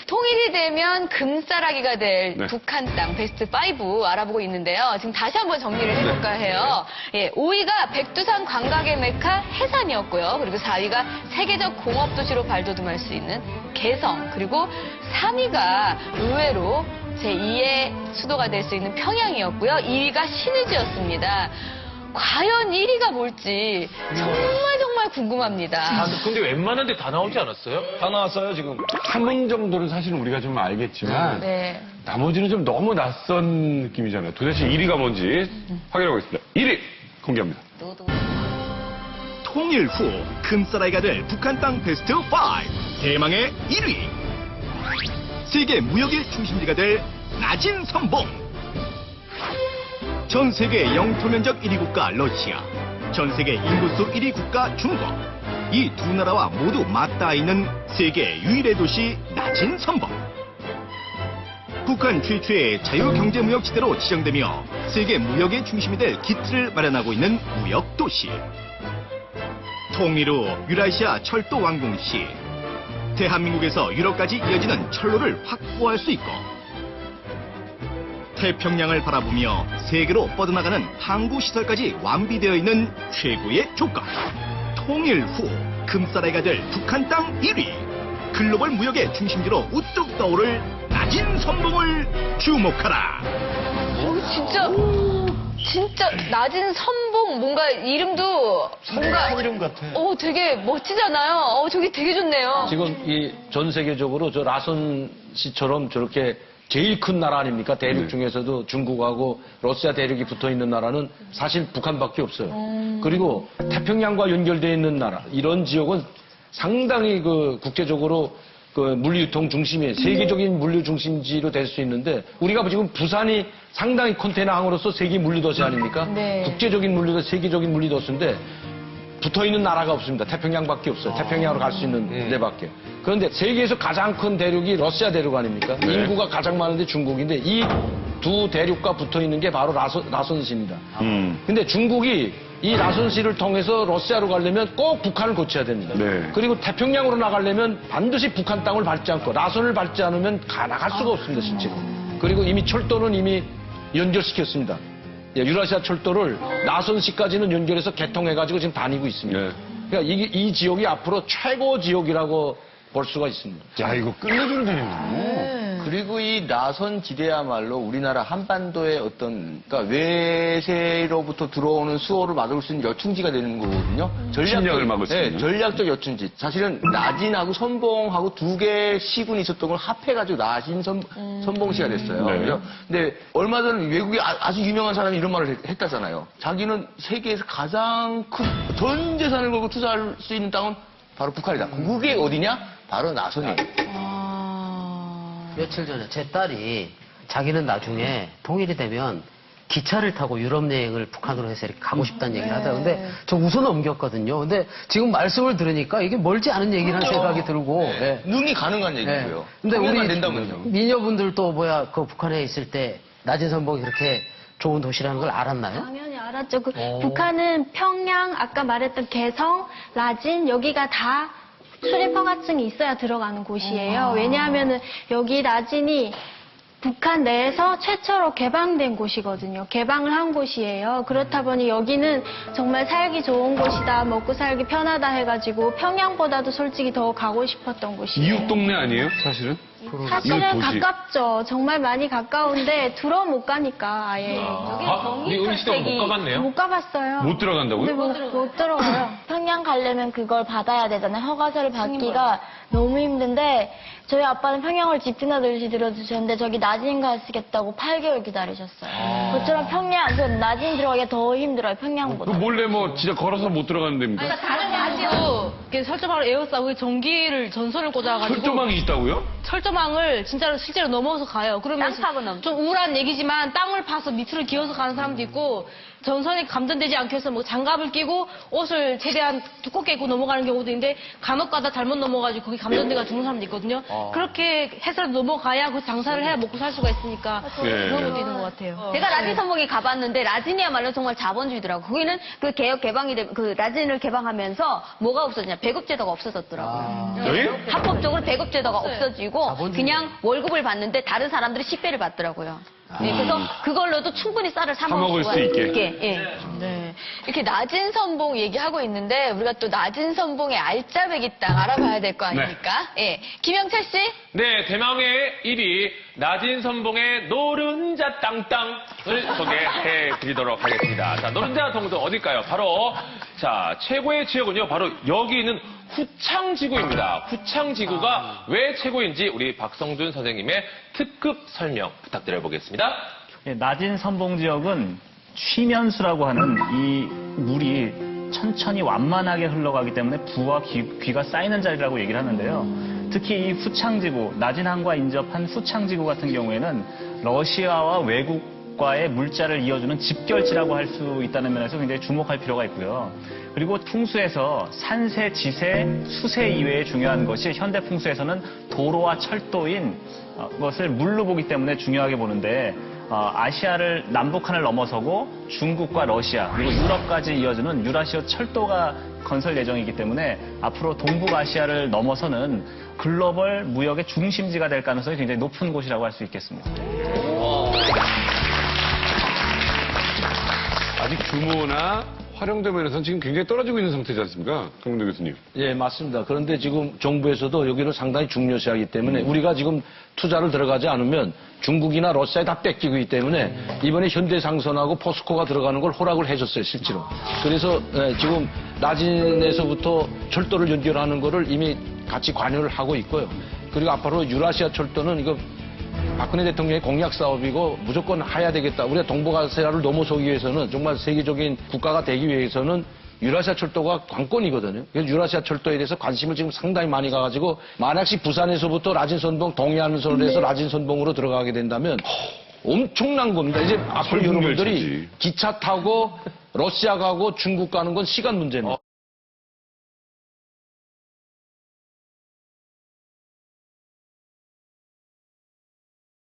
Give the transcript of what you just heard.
통일이 되면 금싸라기가 될 네. 북한 땅 베스트 5 알아보고 있는데요. 지금 다시 한번 정리를 해볼까 해요. 예, 5위가 백두산 관광의 메카 해산이었고요. 그리고 4위가 세계적 공업도시로 발돋움할 수 있는 개성. 그리고 3위가 의외로 제2의 수도가 될 수 있는 평양이었고요. 2위가 신의지였습니다. 과연 1위가 뭘지 정말 궁금합니다. 근데 웬만한 데 다 나오지 않았어요? 다 나왔어요, 지금. 한 문 정도는 사실은 우리가 좀 알겠지만, 네. 나머지는 좀 너무 낯선 느낌이잖아요. 도대체 1위가 뭔지 확인해보겠습니다. 1위 공개합니다. 통일 후 금싸라기가 될 북한 땅 베스트 5 대망의 1위 세계 무역의 중심지가 될 나진 선봉 전 세계 영토 면적 1위 국가 러시아 전 세계 인구수 1위 국가 중국 이 두 나라와 모두 맞닿아 있는 세계 유일의 도시 나진 선봉 북한 최초의 자유경제무역 지대로 지정되며 세계 무역의 중심이 될 기틀을 마련하고 있는 무역도시 통일 후 유라시아 철도 완공 시 대한민국에서 유럽까지 이어지는 철로를 확보할 수 있고 태평양을 바라보며 세계로 뻗어나가는 항구 시설까지 완비되어 있는 최고의 조건. 통일 후 금싸라기가 될 북한 땅 1위. 글로벌 무역의 중심지로 우뚝 떠오를 나진 선봉을 주목하라. 진짜 낮은 선봉 뭔가 이름도 뭔가 이름 같아. 되게 멋지잖아요. 저기 되게 좋네요. 지금 이 전 세계적으로 저 라선 씨처럼 저렇게 제일 큰 나라 아닙니까? 대륙 중에서도 중국하고 러시아 대륙이 붙어 있는 나라는 사실 북한밖에 없어요. 그리고 태평양과 연결되어 있는 나라 이런 지역은 상당히 그 국제적으로 그 물류유통 중심이 세계적인 물류 중심지로 될 수 있는데 우리가 지금 부산이 상당히 컨테이너 항으로서 세계 물류도시 아닙니까? 네. 국제적인 물류도시, 세계적인 물류도시인데 붙어 있는 나라가 없습니다. 태평양밖에 없어요. 태평양으로 갈 수 있는 데밖에. 그런데 세계에서 가장 큰 대륙이 러시아 대륙 아닙니까? 네. 인구가 가장 많은데 중국인데 이 두 대륙과 붙어 있는 게 바로 라선시입니다. 근데 중국이 이 라선시를 통해서 러시아로 가려면 꼭 북한을 거쳐야 됩니다. 네. 그리고 태평양으로 나가려면 반드시 북한 땅을 밟지 않고 라선을 밟지 않으면 나갈 수가 없습니다, 실제로. 그리고 이미 철도는 이미 연결시켰습니다. 유라시아 철도를 라선시까지는 연결해서 개통해가지고 지금 다니고 있습니다. 네. 그러니까 이 지역이 앞으로 최고 지역이라고 볼 수가 있습니다. 야, 이거 끝내주는 데는군요. 그리고 이 나선 지대야말로 우리나라 한반도의 어떤 그러니까 외세로부터 들어오는 수호를 막을 수 있는 여충지가 되는 거거든요. 침략을 막을 수 있는. 전략적 여충지. 사실은 나진하고 선봉하고 두 개의 시군이 있었던 걸 합해가지고 나진 선봉시가 됐어요. 네. 그죠? 근데 얼마 전에 외국에 아주 유명한 사람이 이런 말을 했다잖아요. 자기는 세계에서 가장 큰 전 재산을 걸고 투자할 수 있는 땅은 바로 북한이다. 그게 어디냐? 바로 나선이에요. 며칠 전에 제 딸이 자기는 나중에 통일이 되면 기차를 타고 유럽 여행을 북한으로 해서 이렇게 가고 싶다는 얘기를 하더라고요. 근데 저 웃어 넘겼거든요. 근데 지금 말씀을 들으니까 이게 멀지 않은 얘기라는 생각이 들고. 네. 눈이 가능한 얘기고요. 근데 우리 된다면요. 미녀분들도 그 북한에 있을 때 낮은 선봉이 그렇게 좋은 도시라는 걸 알았나요? 당연히 알았죠. 북한은 평양, 아까 말했던 개성, 라진 여기가 다 출입 허가증이 있어야 들어가는 곳이에요. 왜냐하면은 여기 라진이 북한 내에서 최초로 개방된 곳이거든요. 개방을 한 곳이에요. 그렇다 보니 여기는 정말 살기 좋은 곳이다, 먹고 살기 편하다 해가지고 평양보다도 솔직히 더 가고 싶었던 곳이에요. 이웃 동네 아니에요, 사실은? 사실은 이웃 도시. 가깝죠. 정말 많이 가까운데 들어 못 가니까 아예. 우리 은희씨도 못 가봤네요? 못 가봤어요. 못 들어간다고요? 근데 못 들어가요. 평양 가려면 그걸 받아야 되잖아요. 허가서를 받기가 너무 힘든데 저희 아빠는 평양을 집이나 들어주셨는데 저기 나진 가시겠다고 8개월 기다리셨어요. 그처럼 평양, 나진 들어가기가 더 힘들어요. 평양보다. 그 몰래 뭐 진짜 걸어서 못 들어가는 데입니까? 다른 가지고 설조망을 에워싸고 전기를 전선을 꽂아가지고 철조망이 있다고요? 철조망을 진짜로 실제로 넘어서 가요. 그러면 땅 파고 넘죠. 좀 우울한 얘기지만 땅을 파서 밑으로 기어서 가는 사람도 있고 전선에 감전되지 않기 위해서 뭐 장갑을 끼고 옷을 최대한 두껍게 입고 넘어가는 경우도 있는데 간혹가다 잘못 넘어가지고 거기 감전돼가 죽는 사람도 있거든요. 그렇게 해서라도 넘어가야 그 장사를 해야 먹고 살 수가 있으니까 네. 그런 것도 있는 것 같아요. 제가 라진 선봉에 가봤는데 라진이야말로 정말 자본주의더라고. 거기는 그 개혁 개방이 그 라진을 개방하면서 뭐가 없어지냐? 배급제도가 없어졌더라고요. 여기? 합법적으로 배급제도가 없어지고 그냥 월급을 받는데 다른 사람들이 10배를 받더라고요. 네, 그래서 그걸로도 충분히 쌀을 사 먹을 수 있게. 예. 네. 이렇게 낮은 선봉 얘기하고 있는데 우리가 또 낮은 선봉의 알짜배기 땅 알아봐야 될 거 아닙니까? 예. 김영철 씨? 네, 대망의 1위 낮은 선봉의 노른자 땅땅을 소개해 드리도록 하겠습니다. 자, 노른자 동도 어딜까요? 바로 자, 최고의 지역은요. 바로 여기 있는 후창지구입니다. 후창지구가 왜 최고인지 우리 박성준 선생님의 특급 설명 부탁드려보겠습니다. 예, 낮은 선봉 지역은 쉬면수라고 하는 이 물이 천천히 완만하게 흘러가기 때문에 부와 귀가 쌓이는 자리라고 얘기를 하는데요. 특히 이 후창지구, 낮은 항과 인접한 후창지구 같은 경우에는 러시아와 외국과의 물자를 이어주는 집결지라고 할 수 있다는 면에서 굉장히 주목할 필요가 있고요. 그리고 풍수에서 산세, 지세, 수세 이외에 중요한 것이 현대 풍수에서는 도로와 철도인 것을 물로 보기 때문에 중요하게 보는데 아시아를 남북한을 넘어서고 중국과 러시아 그리고 유럽까지 이어지는 유라시아 철도가 건설 예정이기 때문에 앞으로 동북아시아를 넘어서는 글로벌 무역의 중심지가 될 가능성이 굉장히 높은 곳이라고 할 수 있겠습니다. 아직 규모나 활용도 면에서는 지금 굉장히 떨어지고 있는 상태지 않습니까? 강문도 교수님. 예, 맞습니다. 그런데 지금 정부에서도 여기를 상당히 중요시하기 때문에 우리가 지금 투자를 들어가지 않으면 중국이나 러시아에 다 뺏기고 있기 때문에 이번에 현대상선하고 포스코가 들어가는 걸 허락을 해줬어요, 실제로. 그래서 지금 나진에서부터 철도를 연결하는 거를 이미 같이 관여를 하고 있고요. 그리고 앞으로 유라시아 철도는 이거 박근혜 대통령의 공약 사업이고 무조건 해야 되겠다. 우리가 동북아시아를 넘어서기 위해서는 정말 세계적인 국가가 되기 위해서는 유라시아 철도가 관건이거든요. 그래서 유라시아 철도에 대해서 관심을 지금 상당히 많이 가가지고 만약시 부산에서부터 라진선봉 동해안선으로 해서 라진선봉으로 들어가게 된다면 엄청난 겁니다. 이제 앞으로 여러분들이 기차 타고 러시아 가고 중국 가는 건 시간 문제입니다.